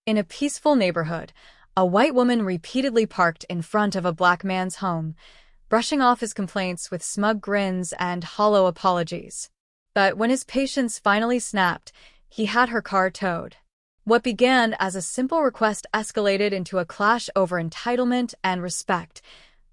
In a peaceful neighborhood, a white woman repeatedly parked in front of a black man's home, brushing off his complaints with smug grins and hollow apologies. But when his patience finally snapped, he had her car towed. What began as a simple request escalated into a clash over entitlement and respect,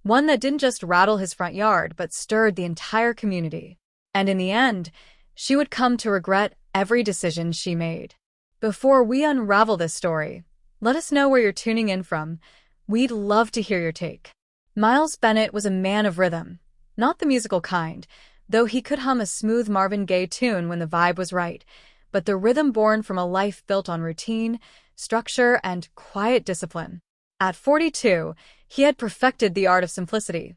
one that didn't just rattle his front yard but stirred the entire community. And in the end, she would come to regret every decision she made. Before we unravel this story, let us know where you're tuning in from. We'd love to hear your take. Miles Bennett was a man of rhythm, not the musical kind, though he could hum a smooth Marvin Gaye tune when the vibe was right, but the rhythm born from a life built on routine, structure, and quiet discipline. At 42, he had perfected the art of simplicity.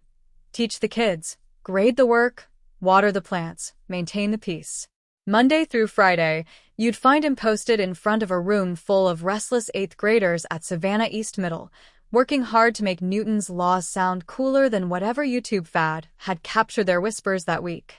Teach the kids, grade the work, water the plants, maintain the peace. Monday through Friday, you'd find him posted in front of a room full of restless 8th graders at Savannah East Middle, working hard to make Newton's laws sound cooler than whatever YouTube fad had captured their whispers that week.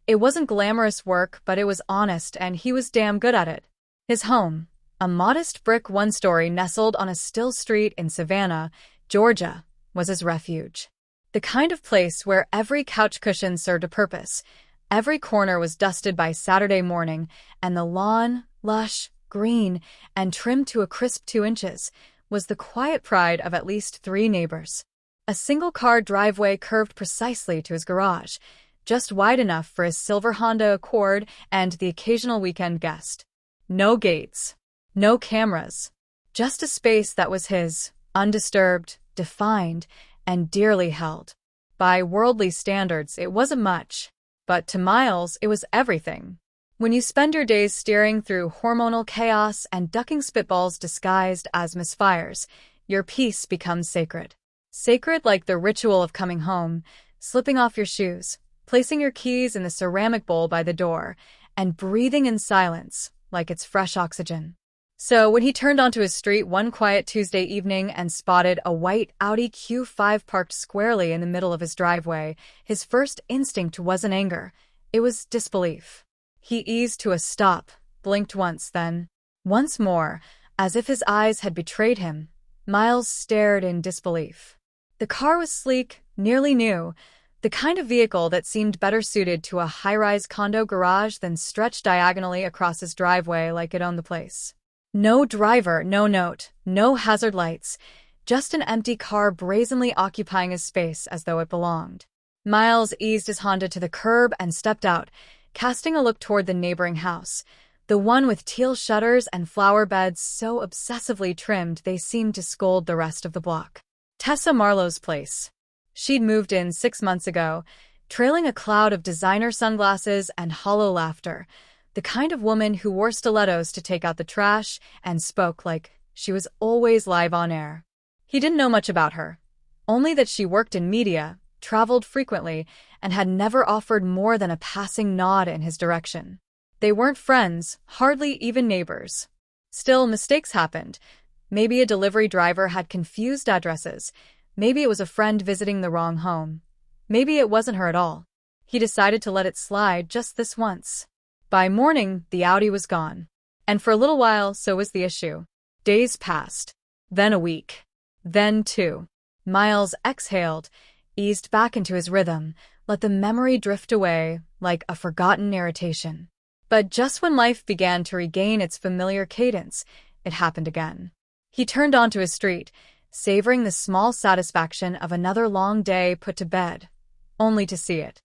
It wasn't glamorous work, but it was honest, and he was damn good at it. His home, a modest brick one-story nestled on a still street in Savannah, Georgia, was his refuge. The kind of place where every couch cushion served a purpose, every corner was dusted by Saturday morning, and the lawn, lush, green, and trimmed to a crisp 2 inches, was the quiet pride of at least 3 neighbors. A single-car driveway curved precisely to his garage, just wide enough for his silver Honda Accord and the occasional weekend guest. No gates, no cameras, just a space that was his, undisturbed, defined, and dearly held. By worldly standards, it wasn't much, but to Miles, it was everything. When you spend your days steering through hormonal chaos and ducking spitballs disguised as misfires, your peace becomes sacred. Sacred like the ritual of coming home, slipping off your shoes, placing your keys in the ceramic bowl by the door, and breathing in silence like it's fresh oxygen. So when he turned onto his street one quiet Tuesday evening and spotted a white Audi Q5 parked squarely in the middle of his driveway, his first instinct wasn't anger, it was disbelief. He eased to a stop, blinked once, then once more, as if his eyes had betrayed him. Miles stared in disbelief. The car was sleek, nearly new, the kind of vehicle that seemed better suited to a high-rise condo garage than stretched diagonally across his driveway like it owned the place. No driver, no note, no hazard lights, just an empty car brazenly occupying his space as though it belonged. Miles eased his Honda to the curb and stepped out, casting a look toward the neighboring house, the one with teal shutters and flower beds so obsessively trimmed they seemed to scold the rest of the block. Tessa Marlowe's place. She'd moved in 6 months ago, trailing a cloud of designer sunglasses and hollow laughter, the kind of woman who wore stilettos to take out the trash and spoke like she was always live on air. He didn't know much about her, only that she worked in media, traveled frequently, and had never offered more than a passing nod in his direction. They weren't friends, hardly even neighbors. Still, mistakes happened. Maybe a delivery driver had confused addresses. Maybe it was a friend visiting the wrong home. Maybe it wasn't her at all. He decided to let it slide just this once. By morning, the Audi was gone. And for a little while, so was the issue. Days passed. Then a week. Then 2. Miles exhaled, eased back into his rhythm, let the memory drift away like a forgotten irritation. But just when life began to regain its familiar cadence, it happened again. He turned onto his street, savoring the small satisfaction of another long day put to bed, only to see it.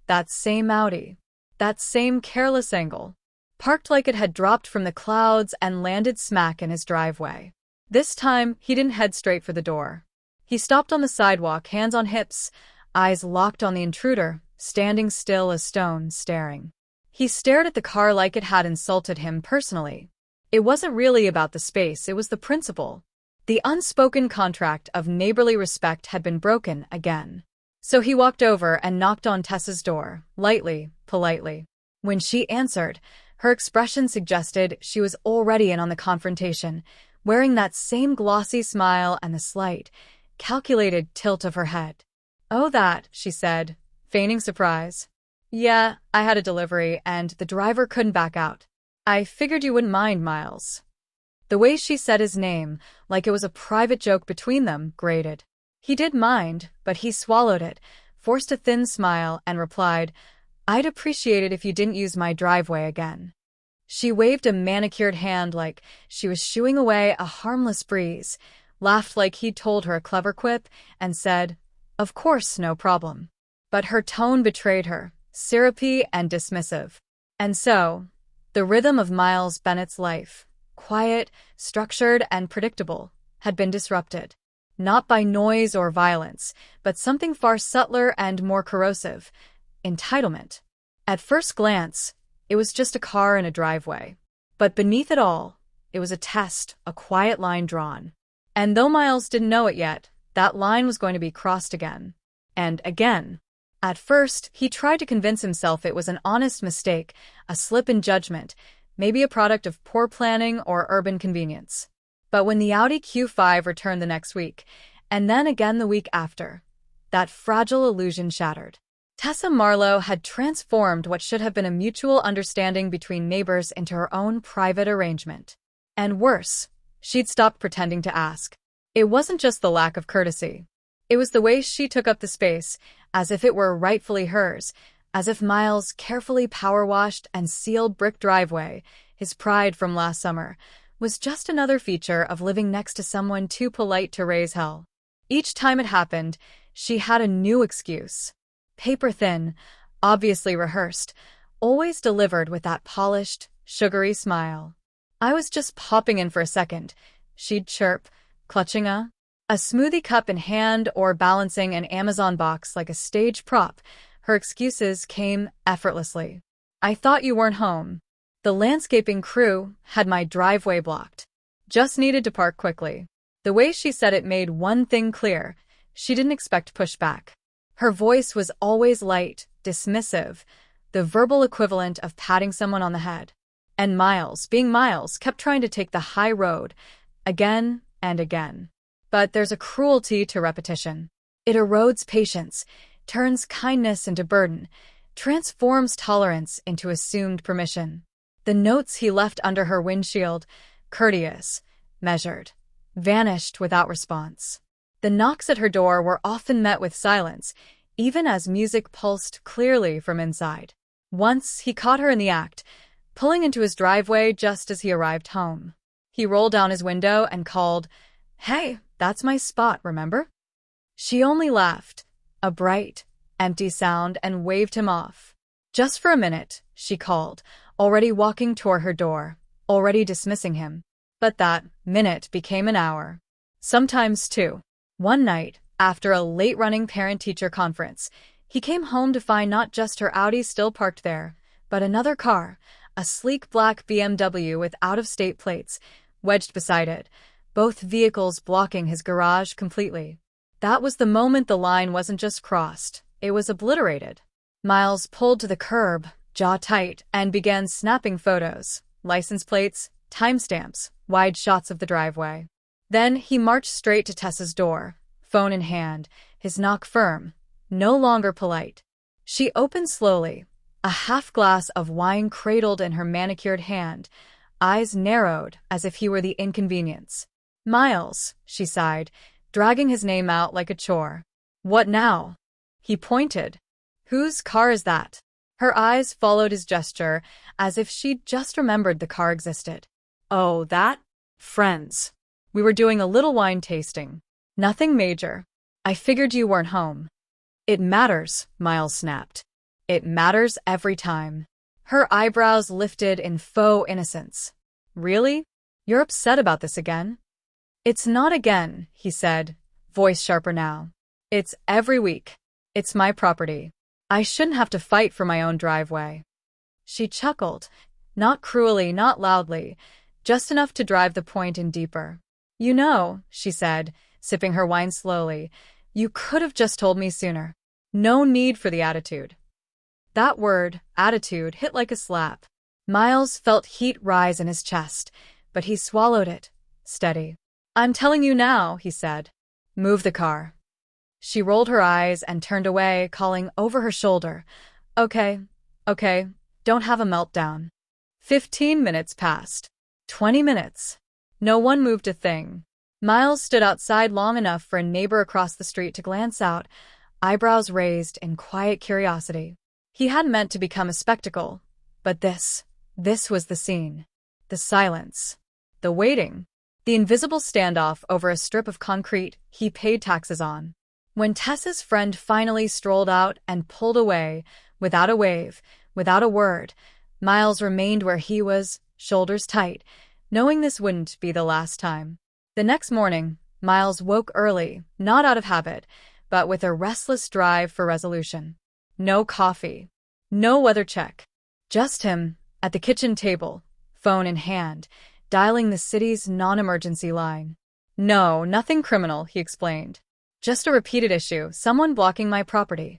That same Audi. That same careless angle, parked like it had dropped from the clouds and landed smack in his driveway. This time, he didn't head straight for the door. He stopped on the sidewalk, hands on hips, eyes locked on the intruder, standing still as stone, staring. He stared at the car like it had insulted him personally. It wasn't really about the space, it was the principle. The unspoken contract of neighborly respect had been broken again. So he walked over and knocked on Tessa's door, lightly, politely. When she answered, her expression suggested she was already in on the confrontation, wearing that same glossy smile and the slight, calculated tilt of her head. "Oh, that," she said, feigning surprise. "Yeah, I had a delivery, and the driver couldn't back out. I figured you wouldn't mind, Miles." The way she said his name, like it was a private joke between them, grated. He did mind, but he swallowed it, forced a thin smile, and replied, "I'd appreciate it if you didn't use my driveway again." She waved a manicured hand like she was shooing away a harmless breeze, laughed like he'd told her a clever quip, and said, "Of course, no problem." But her tone betrayed her, syrupy and dismissive. And so, the rhythm of Miles Bennett's life, quiet, structured, and predictable, had been disrupted. Not by noise or violence, but something far subtler and more corrosive: entitlement. At first glance, it was just a car in a driveway. But beneath it all, it was a test, a quiet line drawn. And though Miles didn't know it yet, that line was going to be crossed again. And again. At first, he tried to convince himself it was an honest mistake, a slip in judgment, maybe a product of poor planning or urban convenience. But when the Audi Q5 returned the next week, and then again the week after, that fragile illusion shattered. Tessa Marlowe had transformed what should have been a mutual understanding between neighbors into her own private arrangement. And worse, she'd stopped pretending to ask. It wasn't just the lack of courtesy. It was the way she took up the space, as if it were rightfully hers, as if Miles' carefully power-washed and sealed brick driveway, his pride from last summer, was just another feature of living next to someone too polite to raise hell. Each time it happened, she had a new excuse. Paper-thin, obviously rehearsed, always delivered with that polished, sugary smile. "I was just popping in for a second," she'd chirp, clutching a smoothie cup in hand or balancing an Amazon box like a stage prop. Her excuses came effortlessly. "I thought you weren't home. The landscaping crew had my driveway blocked. Just needed to park quickly." The way she said it made one thing clear: she didn't expect pushback. Her voice was always light, dismissive, the verbal equivalent of patting someone on the head. And Miles, being Miles, kept trying to take the high road, again and again. But there's a cruelty to repetition. It erodes patience, turns kindness into burden, transforms tolerance into assumed permission. The notes he left under her windshield, courteous, measured, vanished without response. The knocks at her door were often met with silence, even as music pulsed clearly from inside. Once he caught her in the act, pulling into his driveway just as he arrived home. He rolled down his window and called, "Hey, that's my spot, remember?" She only laughed, a bright, empty sound, and waved him off. "Just for a minute," she called, already walking toward her door, already dismissing him. But that minute became an hour. Sometimes two. One night, after a late-running parent-teacher conference, he came home to find not just her Audi still parked there, but another car, a sleek black BMW with out-of-state plates, wedged beside it, both vehicles blocking his garage completely. That was the moment the line wasn't just crossed, it was obliterated. Miles pulled to the curb, jaw tight, and began snapping photos, license plates, timestamps, wide shots of the driveway. Then he marched straight to Tessa's door, phone in hand, his knock firm, no longer polite. She opened slowly, a half glass of wine cradled in her manicured hand, eyes narrowed as if he were the inconvenience. "Miles," she sighed, dragging his name out like a chore. "What now?" He pointed. "Whose car is that?" Her eyes followed his gesture, as if she'd just remembered the car existed. "Oh, that? Friends. We were doing a little wine tasting. Nothing major. I figured you weren't home." "It matters," Miles snapped. "It matters every time." Her eyebrows lifted in faux innocence. "Really? You're upset about this again?" "It's not again," he said, voice sharper now. "It's every week. It's my property. I shouldn't have to fight for my own driveway." She chuckled, not cruelly, not loudly, just enough to drive the point in deeper. "You know," she said, sipping her wine slowly, "you could have just told me sooner. No need for the attitude." That word, attitude, hit like a slap. Miles felt heat rise in his chest, but he swallowed it, steady. "I'm telling you now," he said. "Move the car." She rolled her eyes and turned away, calling over her shoulder, Okay, don't have a meltdown." 15 minutes passed. 20 minutes. No one moved a thing. Miles stood outside long enough for a neighbor across the street to glance out, eyebrows raised in quiet curiosity. He hadn't meant to become a spectacle, but this was the scene. The silence. The waiting. The invisible standoff over a strip of concrete he paid taxes on. When Tess's friend finally strolled out and pulled away, without a wave, without a word, Miles remained where he was, shoulders tight, knowing this wouldn't be the last time. The next morning, Miles woke early, not out of habit, but with a restless drive for resolution. No coffee. No weather check. Just him, at the kitchen table, phone in hand, dialing the city's non-emergency line. No, nothing criminal, he explained. Just a repeated issue, someone blocking my property.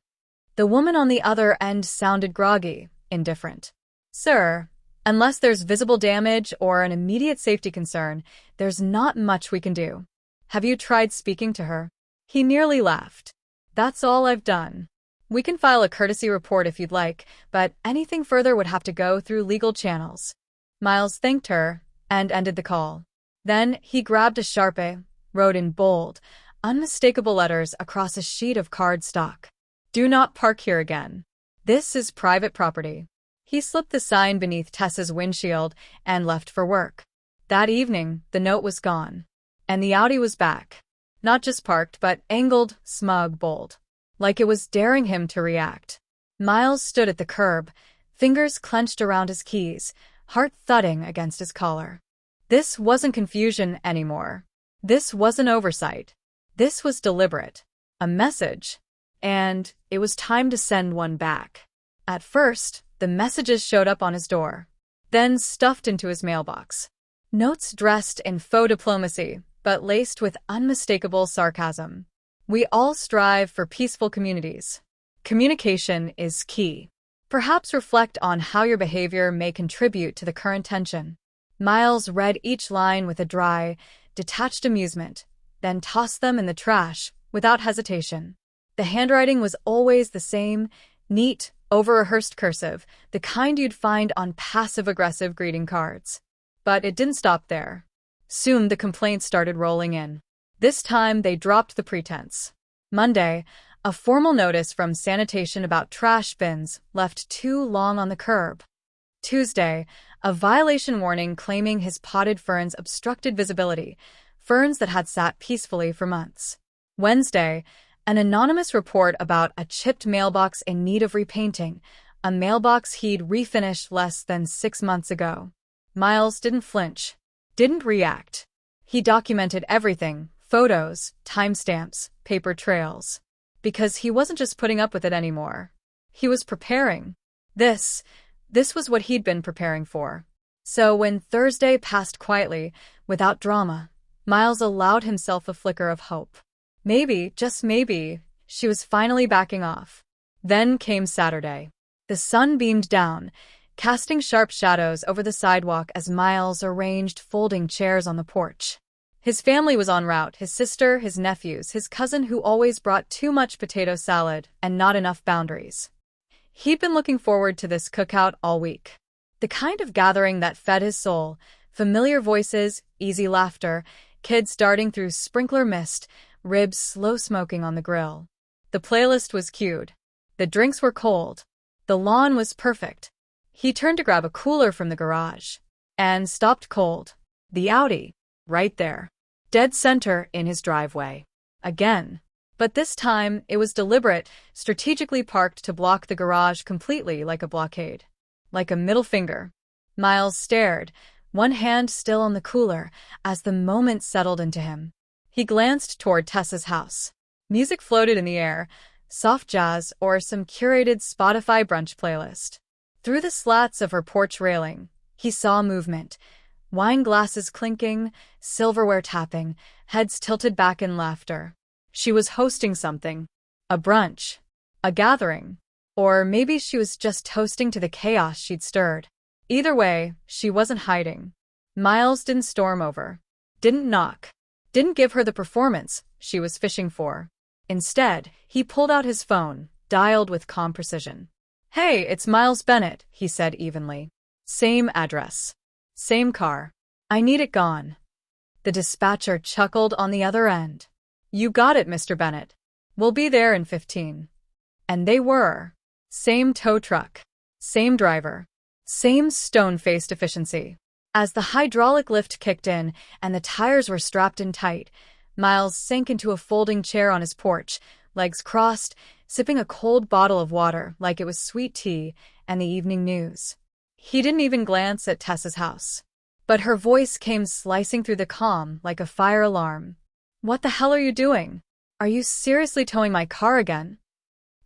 The woman on the other end sounded groggy, indifferent. Sir, unless there's visible damage or an immediate safety concern, there's not much we can do. Have you tried speaking to her? He nearly laughed. That's all I've done. We can file a courtesy report if you'd like, but anything further would have to go through legal channels. Miles thanked her and ended the call. Then he grabbed a Sharpie, wrote in bold, unmistakable letters across a sheet of cardstock. Do not park here again. This is private property. He slipped the sign beneath Tess's windshield and left for work. That evening, the note was gone. And the Audi was back. Not just parked, but angled, smug, bold. Like it was daring him to react. Miles stood at the curb, fingers clenched around his keys, heart thudding against his collar. This wasn't confusion anymore. This wasn't oversight. This was deliberate. A message. And it was time to send one back. At first, the messages showed up on his door, then stuffed into his mailbox. Notes dressed in faux diplomacy, but laced with unmistakable sarcasm. We all strive for peaceful communities. Communication is key. Perhaps reflect on how your behavior may contribute to the current tension. Miles read each line with a dry, detached amusement, then tossed them in the trash without hesitation. The handwriting was always the same, neat, over-rehearsed cursive, the kind you'd find on passive-aggressive greeting cards. But it didn't stop there. Soon the complaints started rolling in. This time they dropped the pretense. Monday, a formal notice from sanitation about trash bins left too long on the curb. Tuesday, a violation warning claiming his potted ferns obstructed visibility, ferns that had sat peacefully for months. Wednesday, an anonymous report about a chipped mailbox in need of repainting, a mailbox he'd refinished less than 6 months ago. Miles didn't flinch, didn't react. He documented everything, photos, timestamps, paper trails. Because he wasn't just putting up with it anymore. He was preparing. This was what he'd been preparing for. So when Thursday passed quietly, without drama, Miles allowed himself a flicker of hope. Maybe, just maybe, she was finally backing off. Then came Saturday. The sun beamed down, casting sharp shadows over the sidewalk as Miles arranged folding chairs on the porch. His family was en route, his sister, his nephews, his cousin who always brought too much potato salad and not enough boundaries. He'd been looking forward to this cookout all week. The kind of gathering that fed his soul, familiar voices, easy laughter, kids darting through sprinkler mist, ribs slow smoking on the grill. The playlist was cued. The drinks were cold. The lawn was perfect. He turned to grab a cooler from the garage. And stopped cold. The Audi. Right there. Dead center in his driveway. Again. But this time, it was deliberate, strategically parked to block the garage completely like a blockade. Like a middle finger. Miles stared, one hand still on the cooler, as the moment settled into him. He glanced toward Tessa's house. Music floated in the air, soft jazz or some curated Spotify brunch playlist. Through the slats of her porch railing, he saw movement. Wine glasses clinking, silverware tapping, heads tilted back in laughter. She was hosting something. A brunch. A gathering. Or maybe she was just toasting to the chaos she'd stirred. Either way, she wasn't hiding. Miles didn't storm over. Didn't knock. Didn't give her the performance she was fishing for. Instead, he pulled out his phone, dialed with calm precision. "Hey, it's Miles Bennett," he said evenly. "Same address. Same car. I need it gone." The dispatcher chuckled on the other end. "You got it, Mr. Bennett. We'll be there in 15. And they were. Same tow truck. Same driver. Same stone-faced efficiency. As the hydraulic lift kicked in and the tires were strapped in tight, Miles sank into a folding chair on his porch, legs crossed, sipping a cold bottle of water like it was sweet tea and the evening news. He didn't even glance at Tessa's house. But her voice came slicing through the calm like a fire alarm. "What the hell are you doing? Are you seriously towing my car again?"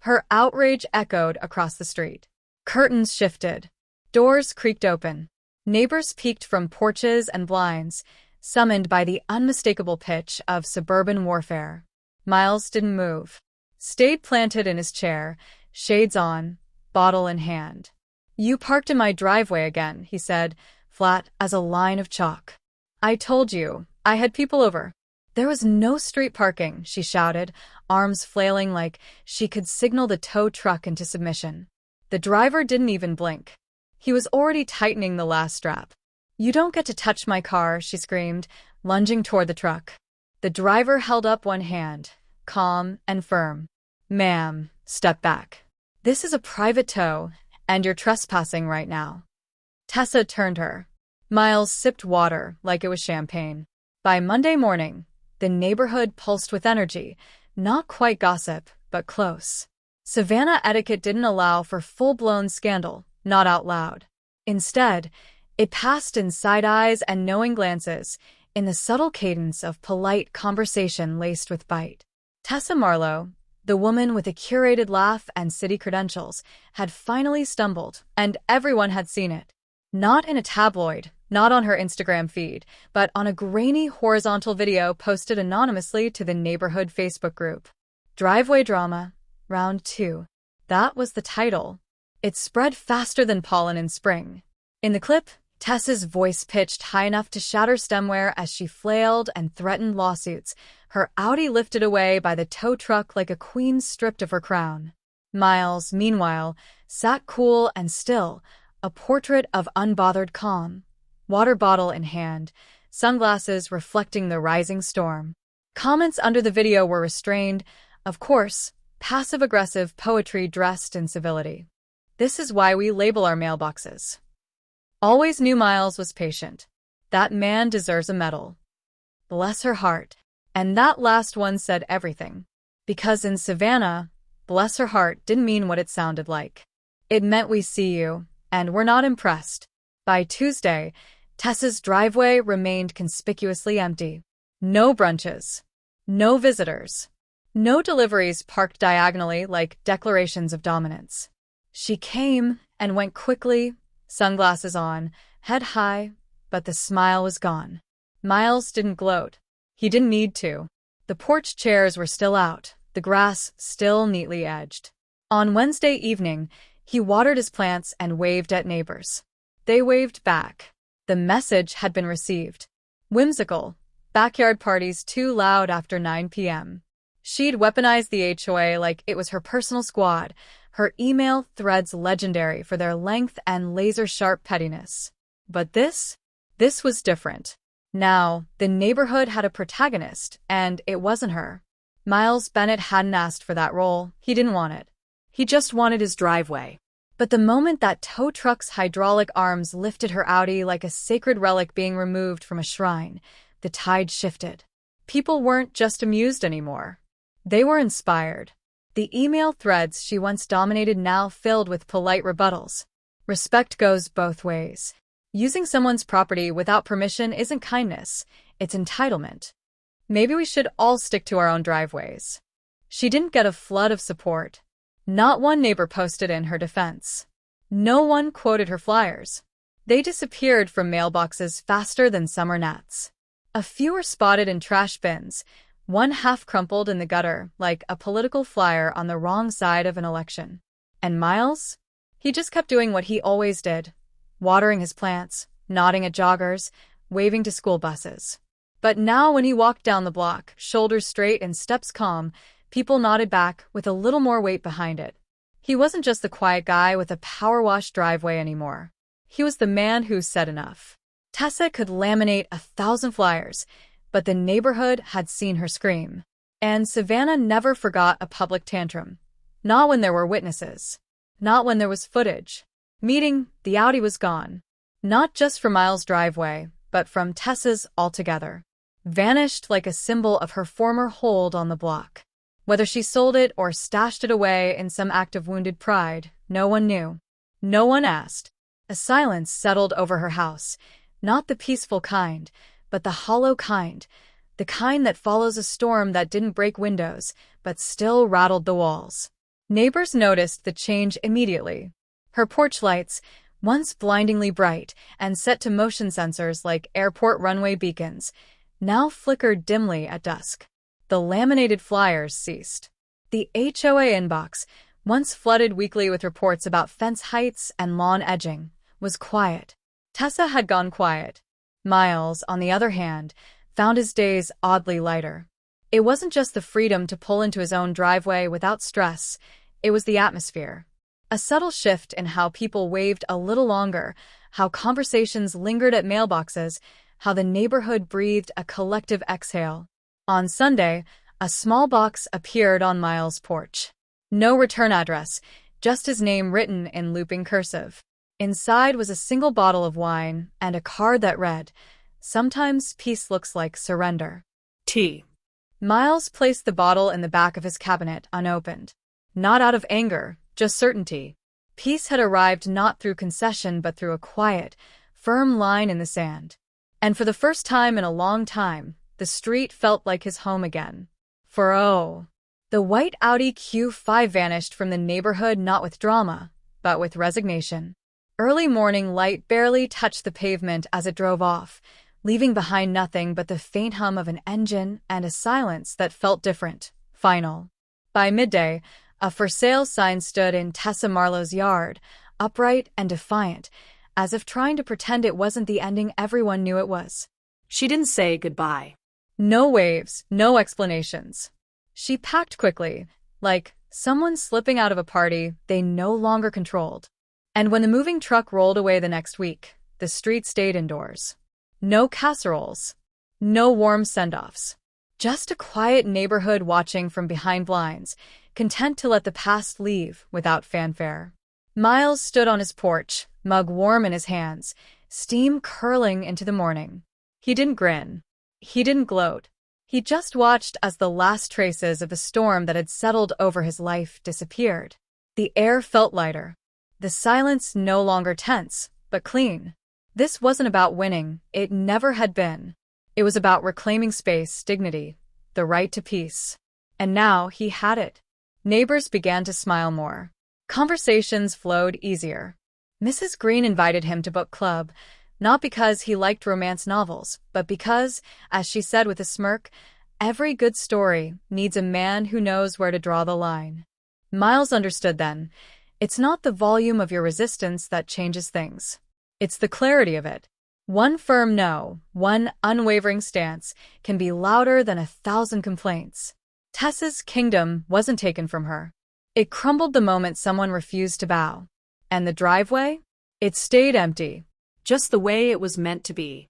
Her outrage echoed across the street. Curtains shifted. Doors creaked open. Neighbors peeked from porches and blinds, summoned by the unmistakable pitch of suburban warfare. Miles didn't move. Stayed planted in his chair, shades on, bottle in hand. "You parked in my driveway again," he said, flat as a line of chalk. "I told you, I had people over." "There was no street parking," she shouted, arms flailing like she could signal the tow truck into submission. The driver didn't even blink. He was already tightening the last strap. "You don't get to touch my car," she screamed, lunging toward the truck. The driver held up one hand, calm and firm. "Ma'am, step back. This is a private tow, and you're trespassing right now." Tessa turned her. Miles sipped water like it was champagne. By Monday morning, the neighborhood pulsed with energy, not quite gossip, but close. Savannah etiquette didn't allow for full-blown scandal, not out loud. Instead, it passed in side eyes and knowing glances, in the subtle cadence of polite conversation laced with bite. Tessa Marlowe, the woman with a curated laugh and city credentials, had finally stumbled, and everyone had seen it. Not in a tabloid, not on her Instagram feed, but on a grainy horizontal video posted anonymously to the neighborhood Facebook group. "Driveway Drama, Round 2. That was the title. It spread faster than pollen in spring. In the clip, Tessa's voice pitched high enough to shatter stemware as she flailed and threatened lawsuits, her Audi lifted away by the tow truck like a queen stripped of her crown. Miles, meanwhile, sat cool and still, a portrait of unbothered calm, water bottle in hand, sunglasses reflecting the rising storm. Comments under the video were restrained, of course, passive-aggressive poetry dressed in civility. "This is why we label our mailboxes." Always knew Miles was patient. "That man deserves a medal." Bless her heart. And that last one said everything. Because in Savannah, bless her heart didn't mean what it sounded like. It meant "we see you, and we're not impressed." By Tuesday, Tessa's driveway remained conspicuously empty. No brunches. No visitors. No deliveries parked diagonally like declarations of dominance. She came and went quickly, sunglasses on, head high, but the smile was gone. Miles didn't gloat. He didn't need to. The porch chairs were still out, the grass still neatly edged. On Wednesday evening, he watered his plants and waved at neighbors. They waved back. The message had been received. Whimsical. Backyard parties too loud after 9 p.m. She'd weaponized the HOA like it was her personal squad, her email threads legendary for their length and laser-sharp pettiness. But this was different. Now, the neighborhood had a protagonist, and it wasn't her. Miles Bennett hadn't asked for that role. He didn't want it. He just wanted his driveway. But the moment that tow truck's hydraulic arms lifted her Audi like a sacred relic being removed from a shrine, the tide shifted. People weren't just amused anymore. They were inspired. The email threads she once dominated now filled with polite rebuttals. Respect goes both ways. Using someone's property without permission isn't kindness, it's entitlement. Maybe we should all stick to our own driveways. She didn't get a flood of support. Not one neighbor posted in her defense. No one quoted her flyers. They disappeared from mailboxes faster than summer gnats. A few were spotted in trash bins, one half crumpled in the gutter like a political flyer on the wrong side of an election. And Miles? He just kept doing what he always did. Watering his plants, nodding at joggers, waving to school buses. But now when he walked down the block, shoulders straight and steps calm, people nodded back with a little more weight behind it. He wasn't just the quiet guy with a power-washed driveway anymore. He was the man who said enough. Tessa could laminate 1,000 flyers, but the neighborhood had seen her scream. And Savannah never forgot a public tantrum. Not when there were witnesses. Not when there was footage. Meaning, the Audi was gone. Not just from Miles' driveway, but from Tessa's altogether. Vanished like a symbol of her former hold on the block. Whether she sold it or stashed it away in some act of wounded pride, no one knew. No one asked. A silence settled over her house. Not the peaceful kind, but the hollow kind. The kind that follows a storm that didn't break windows, but still rattled the walls. Neighbors noticed the change immediately. Her porch lights, once blindingly bright and set to motion sensors like airport runway beacons, now flickered dimly at dusk. The laminated flyers ceased. The HOA inbox, once flooded weekly with reports about fence heights and lawn edging, was quiet. Tessa had gone quiet. Miles, on the other hand, found his days oddly lighter. It wasn't just the freedom to pull into his own driveway without stress, it was the atmosphere. A subtle shift in how people waved a little longer, how conversations lingered at mailboxes, how the neighborhood breathed a collective exhale. On Sunday, a small box appeared on Miles' porch. No return address, just his name written in looping cursive. Inside was a single bottle of wine and a card that read, "Sometimes peace looks like surrender." Tea. Miles placed the bottle in the back of his cabinet unopened. Not out of anger, just certainty. Peace had arrived not through concession but through a quiet, firm line in the sand. And for the first time in a long time, the street felt like his home again. The white Audi Q5 vanished from the neighborhood not with drama, but with resignation. Early morning light barely touched the pavement as it drove off, leaving behind nothing but the faint hum of an engine and a silence that felt different, final. By midday, a for sale sign stood in Tessa Marlowe's yard, upright and defiant, as if trying to pretend it wasn't the ending everyone knew it was. She didn't say goodbye. No waves, no explanations. She packed quickly, like someone slipping out of a party they no longer controlled. And when the moving truck rolled away the next week, the street stayed indoors. No casseroles. No warm send-offs. Just a quiet neighborhood watching from behind blinds, content to let the past leave without fanfare. Miles stood on his porch, mug warm in his hands, steam curling into the morning. He didn't grin. He didn't gloat. He just watched as the last traces of the storm that had settled over his life disappeared. The air felt lighter. The silence no longer tense, but clean. This wasn't about winning. It never had been. It was about reclaiming space, dignity, the right to peace. And now he had it. Neighbors began to smile more. Conversations flowed easier. Mrs. Green invited him to book club, not because he liked romance novels, but because, as she said with a smirk, every good story needs a man who knows where to draw the line. Miles understood then. It's not the volume of your resistance that changes things. It's the clarity of it. One firm no, one unwavering stance can be louder than 1,000 complaints. Tessa's kingdom wasn't taken from her. It crumbled the moment someone refused to bow. And the driveway? It stayed empty. Just the way it was meant to be.